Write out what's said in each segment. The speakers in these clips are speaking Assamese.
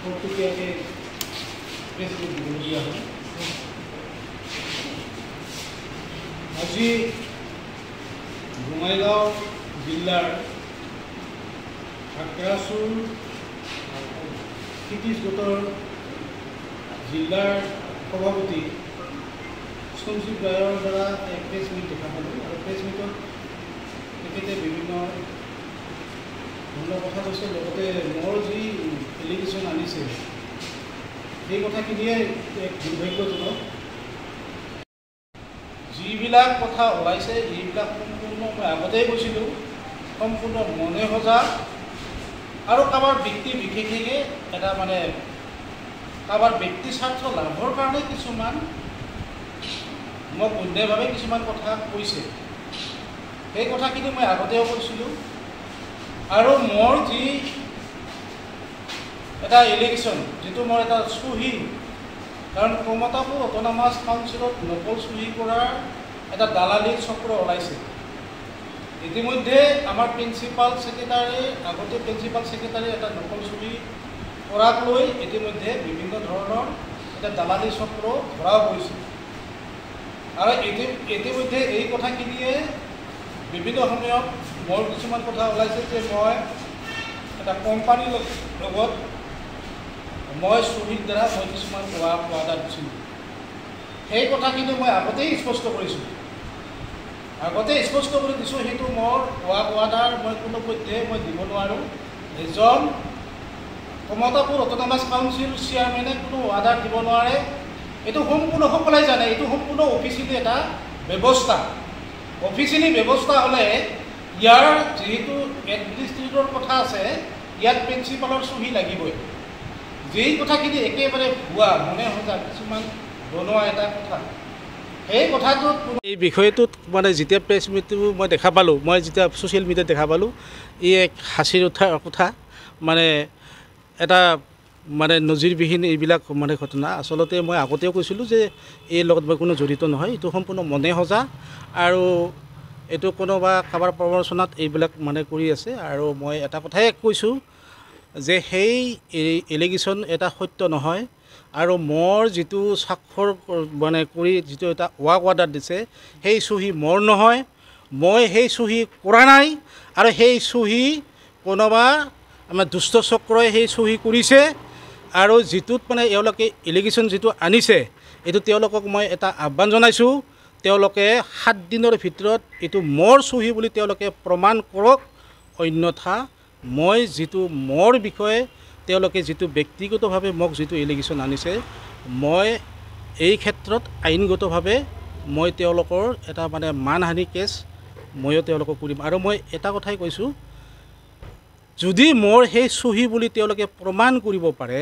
পটুকিয়াকৈ প্ৰেছমিট দিবলগীয়া হয়। আজি বঙাইগাঁও জিলাৰ আক্ৰাচুৰ ক্ষিতিজ গোটৰ জিলাৰ সভাপতি সঞ্জীৱ ৰায়ৰ দ্বাৰা এক প্ৰেছ মিট দেখা পালোঁ আৰু প্ৰেছ মিটত তেখেতে বিভিন্ন কথা কৈছে, লগতে মোৰ যি এলিগেশ্যন আনিছে সেই কথাখিনিয়ে এক দুৰ্ভাগ্যজনক। যিবিলাক কথা ওলাইছে এইবিলাক সম্পূৰ্ণ মই আগতেই কৈছিলোঁ, সম্পূৰ্ণ মনে সজা আৰু কাৰোবাৰ ব্যক্তি বিশেষে এটা মানে কাৰোবাৰ ব্যক্তি স্বাৰ্থ লাভৰ কাৰণে কিছুমান মোক অন্যায়ভাৱে কিছুমান কথা কৈছে। সেই কথাখিনি মই আগতেও কৈছিলোঁ আৰু মোৰ যি এটা এলিগেশ্যন, যিটো মোৰ এটা চহী, কাৰণ কমতাপুৰ অট'নমাছ কাউন্সিলত নকল চহী কৰাৰ এটা দালালি চক্ৰ ওলাইছে। ইতিমধ্যে আমাৰ প্ৰিন্সিপাল ছেক্ৰেটাৰী, আগতে প্ৰিন্সিপাল ছেক্ৰেটাৰী এটা নকল চহী কৰাক লৈ ইতিমধ্যে বিভিন্ন ধৰণৰ এটা দালালি চক্ৰ ধৰাও পৰিছে আৰু ইতিমধ্যে এই কথাখিনিয়ে বিভিন্ন সময়ত মোৰ কিছুমান কথা ওলাইছে যে মই এটা কোম্পানীৰ লগত মই চহীৰ দ্বাৰা মই কিছুমান ৱাদা দিছিলোঁ। সেই কথাখিনি মই আগতেই স্পষ্ট কৰিছোঁ, আগতেই স্পষ্ট কৰি দিছোঁ। সেইটো মোৰ ৱাদাৰ মই কোনো পধ্যে মই দিব নোৱাৰোঁ। এজন কমতাপুৰ অট'নমাছ কাউন্সিল চেয়াৰমেনে কোনো ৱাদাৰ দিব নোৱাৰে। এইটো সম্পূৰ্ণ সকলোৱে জানে, এইটো সম্পূৰ্ণ অফিচিয়েলি এটা ব্যৱস্থা। অফিচিয়েলি ব্যৱস্থা হ'লে ইয়াৰ যিহেতু এডমিনিষ্ট্ৰেটৰ কথা আছে, ইয়াত প্ৰিন্সিপালৰ চহী লাগিবই। যেই কথাখিনি একেবাৰে ভুৱা মনে সজা কিছুমান বনোৱা এটা কথা, সেই কথাটোত এই বিষয়টোত মানে যেতিয়া প্ৰেছ মিটটো মই দেখা পালোঁ, মই যেতিয়া ছ'চিয়েল মিডিয়াত দেখা পালোঁ, ই এক হাঁচিৰ উঠাৰ কথা, মানে এটা মানে নজিৰবিহীন এইবিলাক মানে ঘটনা। আচলতে মই আগতেও কৈছিলোঁ যে এই লগত মই কোনো জড়িত নহয়, এইটো সম্পূৰ্ণ মনে সজা আৰু এইটো কোনোবা কাৰোবাৰ প্ৰৱঞ্চনাত এইবিলাক মানে কৰি আছে। আৰু মই এটা কথাই কৈছোঁ যে সেই এলিগেশ্যন এটা সত্য নহয় আৰু মোৰ যিটো স্বাক্ষৰ মানে কৰি যিটো এটা ৱাদাৰ দিছে সেই চহী মোৰ নহয়, মই সেই চহী কৰা নাই আৰু সেই চহী কোনোবা আমাৰ দুষ্ট চক্ৰই সেই চহী কৰিছে। আৰু যিটোত মানে এওঁলোকে এলিগেশ্যন যিটো আনিছে, এইটো তেওঁলোকক মই এটা আহ্বান জনাইছোঁ, তেওঁলোকে 7 দিনৰ ভিতৰত এইটো মোৰ চহী বুলি তেওঁলোকে প্ৰমাণ কৰক, অন্যথা মই যিটো মোৰ বিষয়ে তেওঁলোকে যিটো ব্যক্তিগতভাৱে মোক যিটো এলিগেশ্যন আনিছে, মই এই ক্ষেত্ৰত আইনগতভাৱে মই তেওঁলোকৰ এটা মানে মানহানি কেছ ময়ো তেওঁলোকক কৰিম। আৰু মই এটা কথাই কৈছোঁ, যদি মোৰ সেই চহী বুলি তেওঁলোকে প্ৰমাণ কৰিব পাৰে,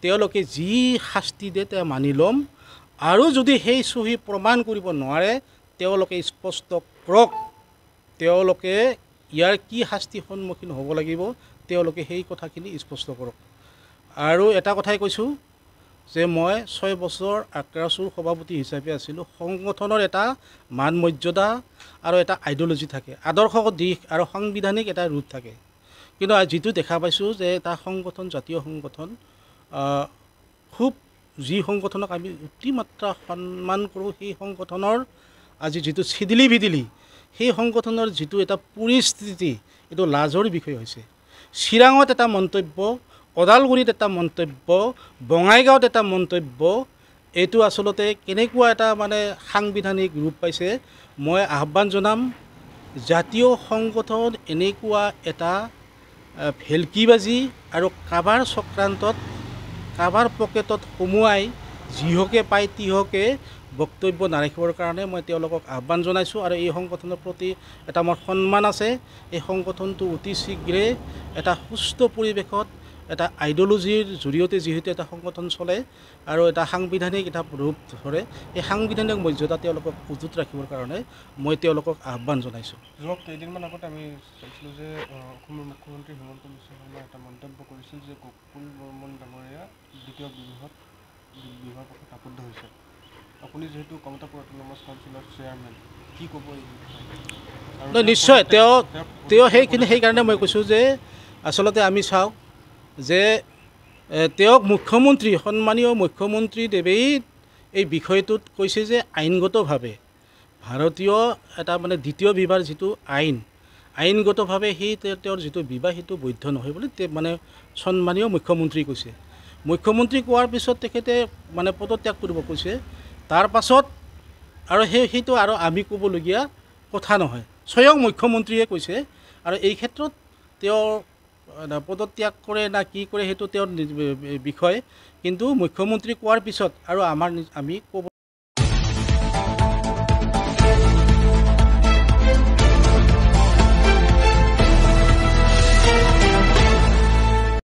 তেওঁলোকে যি শাস্তি দিয়ে তেওঁ মানি ল'ম। আৰু যদি সেই চহী প্ৰমাণ কৰিব নোৱাৰে, তেওঁলোকে স্পষ্ট কৰক, তেওঁলোকে ইয়াৰ কি শাস্তিৰ সন্মুখীন হ'ব লাগিব, তেওঁলোকে সেই কথাখিনি স্পষ্ট কৰক। আৰু এটা কথাই কৈছোঁ যে মই 6 বছৰ আক্ৰাচুৰ সভাপতি হিচাপে আছিলোঁ। সংগঠনৰ এটা মান মৰ্যাদা আৰু এটা আইডিঅ'লজি থাকে, আদৰ্শ দিশ আৰু সাংবিধানিক এটা ৰুট থাকে। কিন্তু যিটো দেখা পাইছোঁ যে এটা সংগঠন, জাতীয় সংগঠন, খুব যি সংগঠনক আমি অতিমাত্ৰা সন্মান কৰোঁ, সেই সংগঠনৰ আজি যিটো চিদিলি বিদিলি, সেই সংগঠনৰ যিটো এটা পৰিস্থিতি, এইটো লাজৰ বিষয় হৈছে। চিৰাঙত এটা মন্তব্য, ওদালগুৰিত এটা মন্তব্য, বঙাইগাঁৱত এটা মন্তব্য, এইটো আচলতে কেনেকুৱা এটা মানে সাংবিধানিক ৰূপ পাইছে। মই আহ্বান জনাম, জাতীয় সংগঠন এনেকুৱা এটা ভেলকিবাজি আৰু কাবাৰ চক্ৰান্তত, কাবাৰ পকেটত সোমোৱাই যিহকে পায় তিহকে বক্তব্য নাৰাখিবৰ কাৰণে মই তেওঁলোকক আহ্বান জনাইছোঁ। আৰু এই সংগঠনৰ প্ৰতি এটা মোৰ সন্মান আছে। এই সংগঠনটো অতি শীঘ্ৰে এটা সুস্থ পৰিৱেশত এটা আইডিঅ'লজিৰ জৰিয়তে যিহেতু এটা সংগঠন চলে আৰু এটা সাংবিধানিক এটা ৰূপ ধৰে, এই সাংবিধানিক মৰ্যাদা তেওঁলোকক উজুত ৰাখিবৰ কাৰণে মই তেওঁলোকক আহ্বান জনাইছোঁ। যোৱা কেইদিনমান আগত আমি চাইছিলোঁ যে অসমৰ মুখ্যমন্ত্ৰী হিমন্ত বিশ্ব শৰ্মাই এটা মন্তব্য কৰিছিল যে গকুল বৰ্মন ডাঙৰীয়া দ্বিতীয় বিবাহৰ পক্ষত আবদ্ধ হৈছে। আপুনি যিহেতু কমতাপুৰ অট'নমাছ কাউন্সিলৰ চেয়াৰমেন, কি ক'ব এই বিষয়ে? নিশ্চয় তেওঁ সেইকাৰণে মই কৈছোঁ যে আচলতে আমি চাওঁ যে তেওঁক মুখ্যমন্ত্ৰী সন্মানীয় মুখ্যমন্ত্ৰী দেৱেই এই বিষয়টোত কৈছে যে আইনগতভাৱে ভাৰতীয় এটা মানে দ্বিতীয় বিবাহৰ যিটো আইনগতভাৱে সেই তেওঁৰ যিটো বিবাহ সেইটো বৈধ নহয় বুলি মানে সন্মানীয় মুখ্যমন্ত্ৰী কৈছে। মুখ্যমন্ত্ৰী কোৱাৰ পিছত তেখেতে মানে পদত্যাগ কৰিব কৈছে। তাৰ পাছত আৰু সেইটো আৰু আমি ক'বলগীয়া কথা নহয়, স্বয়ং মুখ্যমন্ত্ৰীয়ে কৈছে। আৰু এই ক্ষেত্ৰত তেওঁ পদত্যাগ কৰে না কি কৰে সেইটো তেওঁৰ বিষয়, কিন্তু মুখ্যমন্ত্ৰী কোৱাৰ পিছত আৰু আমি ক'ব